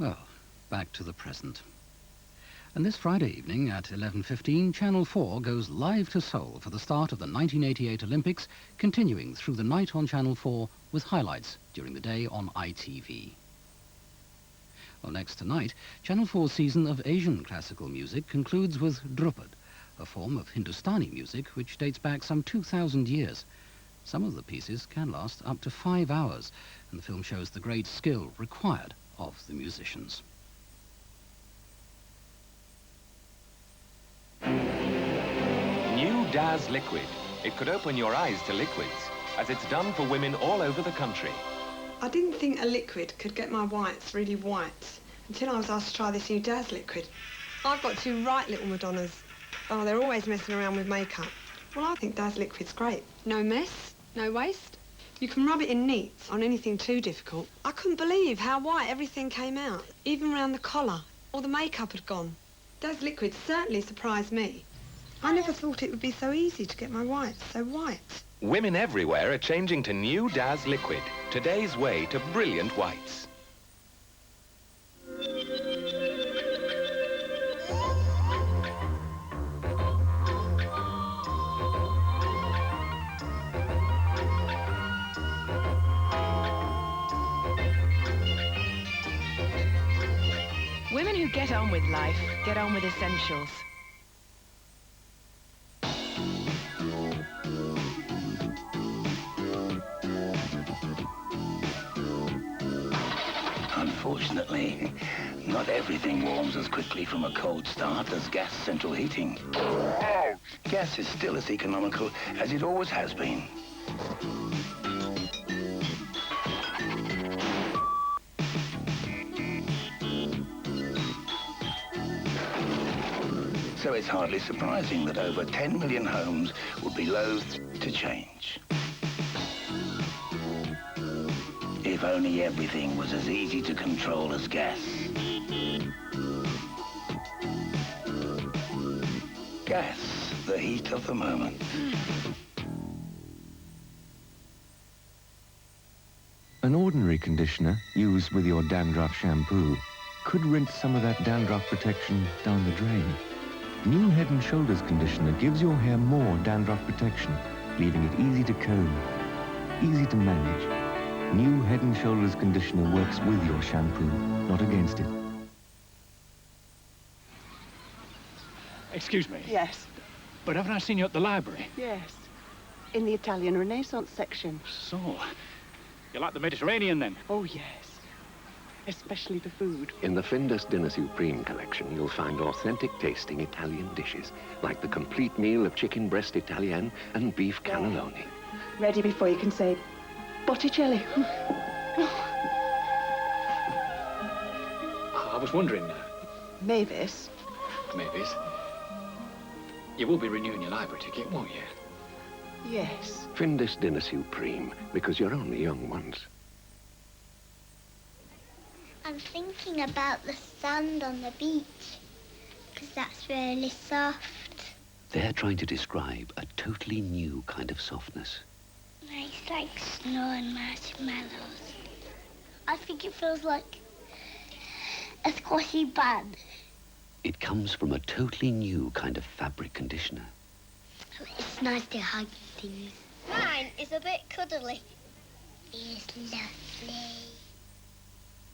Well, back to the present. And this Friday evening at 11:15, Channel 4 goes live to Seoul for the start of the 1988 Olympics, continuing through the night on Channel 4 with highlights during the day on ITV. Well, next tonight, Channel 4's season of Asian classical music concludes with Dhrupad, a form of Hindustani music which dates back some 2,000 years. Some of the pieces can last up to 5 hours, and the film shows the great skill required of the musicians. New Daz Liquid. It could open your eyes to liquids, as it's done for women all over the country. I didn't think a liquid could get my whites really white until I was asked to try this new Daz Liquid. I've got 2 right little Madonnas. Oh, they're always messing around with makeup. Well, I think Daz Liquid's great. No mess, no waste. You can rub it in neat on anything too difficult. I couldn't believe how white everything came out, even round the collar. All the makeup had gone. Daz Liquid certainly surprised me. I never thought it would be so easy to get my whites so white. Women everywhere are changing to new Daz Liquid, today's way to brilliant whites. Women who get on with life get on with essentials. Unfortunately, not everything warms as quickly from a cold start as gas central heating. Gas is still as economical as it always has been. So it's hardly surprising that over 10 million homes would be loath to change. If only everything was as easy to control as gas. Gas, the heat of the moment. An ordinary conditioner used with your dandruff shampoo could rinse some of that dandruff protection down the drain. New Head & Shoulders conditioner gives your hair more dandruff protection, leaving it easy to comb, easy to manage. New Head & Shoulders conditioner works with your shampoo, not against it. Excuse me. Yes. But haven't I seen you at the library? Yes. In the Italian Renaissance section. So, you like the Mediterranean then? Oh, yes. Especially the food. In the Findus Dinner Supreme collection, you'll find authentic tasting Italian dishes, like the complete meal of chicken breast Italienne and beef cannelloni. Ready before you can say Botticelli. I was wondering, Mavis. Mavis, you will be renewing your library ticket, won't you? Yes. Findus Dinner Supreme, because you're only young once. I'm thinking about the sand on the beach, because that's really soft. They're trying to describe a totally new kind of softness. It's like snow and marshmallows. I think it feels like a squashy bun. It comes from a totally new kind of fabric conditioner. It's nice to hug things. Mine is a bit cuddly. It's lovely.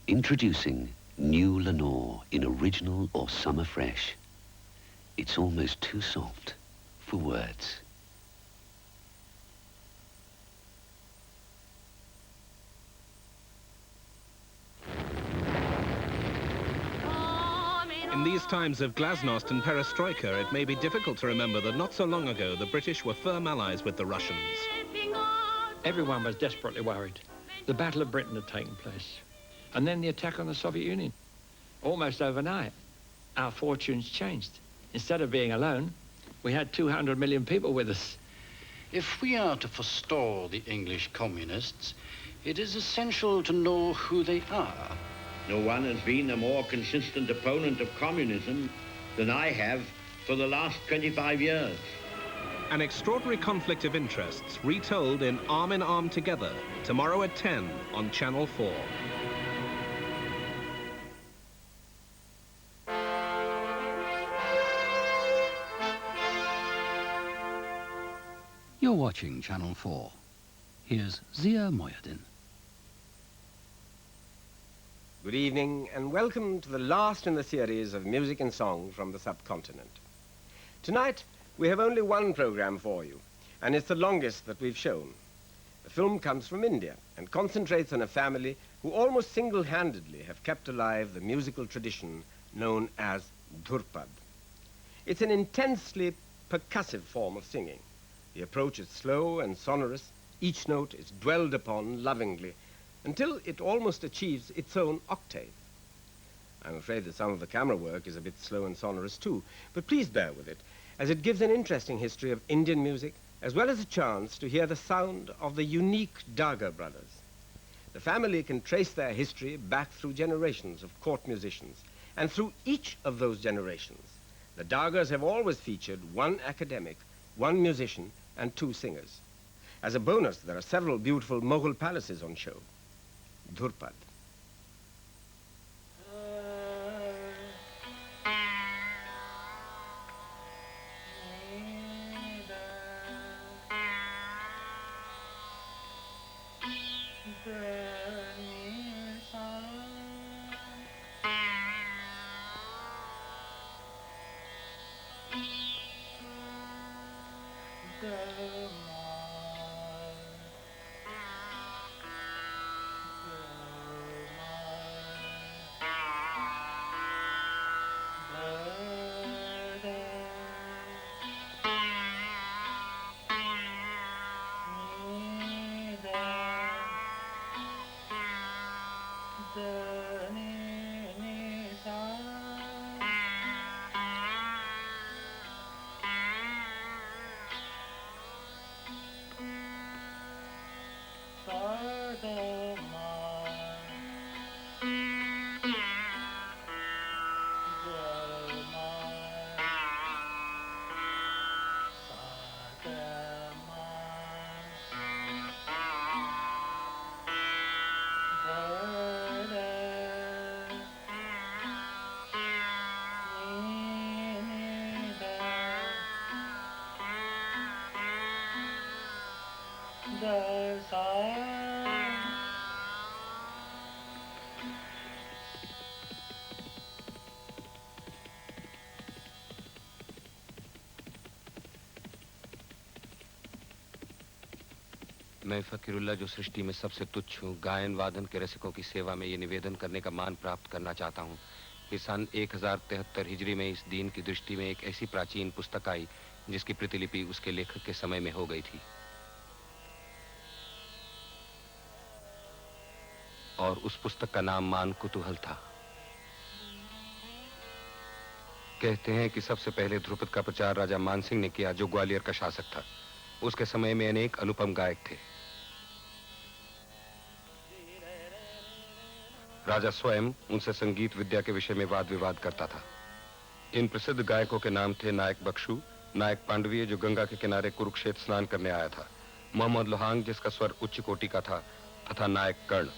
Introducing new Lenor in Original or Summer Fresh. It's almost too soft for words. In these times of glasnost and perestroika, it may be difficult to remember that not so long ago the British were firm allies with the Russians. Everyone was desperately worried. The Battle of Britain had taken place, and then the attack on the Soviet Union. Almost overnight, our fortunes changed. Instead of being alone, we had 200 million people with us. If we are to forestall the English communists, it is essential to know who they are. No one has been a more consistent opponent of communism than I have for the last 25 years. An extraordinary conflict of interests retold in Arm Together, tomorrow at 10 on Channel 4. You're watching Channel 4. Here's Zia Moyadin. Good evening and welcome to the last in the series of music and song from the subcontinent. Tonight we have only one program for you, and it's the longest that we've shown. The film comes from India and concentrates on a family who almost single-handedly have kept alive the musical tradition known as Dhrupad. It's an intensely percussive form of singing. The approach is slow and sonorous. Each note is dwelled upon lovingly until it almost achieves its own octave. I'm afraid that some of the camera work is a bit slow and sonorous too, but please bear with it, as it gives an interesting history of Indian music, as well as a chance to hear the sound of the unique Daga brothers. The family can trace their history back through generations of court musicians, and through each of those generations, the Dagas have always featured one academic, one musician, and two singers. As a bonus, there are several beautiful Mughal palaces on show. Dhrupad. मैं फकीरुल्लाह जो सृष्टि में सबसे तुच्छ हूँ, गायन वादन के रसिकों की सेवा में ये निवेदन करने का मान प्राप्त करना चाहता हूँ कि सन 1073 हिजरी में इस दीन की दृष्टि में एक ऐसी प्राचीन पुस्तक आई जिसकी प्रतिलिपि उसके लेखक के समय में हो गई थी, और उस पुस्तक का नाम मान कुतूहल था। कहते हैं कि सबसे पहले ध्रुपद का प्रचार राजा मानसिंह ने किया, जो ग्वालियर का शासक था। उसके समय में अनेक अनुपम गायक थे। राजा स्वयं उनसे संगीत विद्या के विषय में वाद विवाद करता था। इन प्रसिद्ध गायकों के नाम थे नायक बख्शू, नायक पांडवीय जो गंगा के किनारे कुरुक्षेत्र स्नान करने आया था, मोहम्मद लोहांग जिसका स्वर उच्च कोटि का था, तथा नायक कर्ण।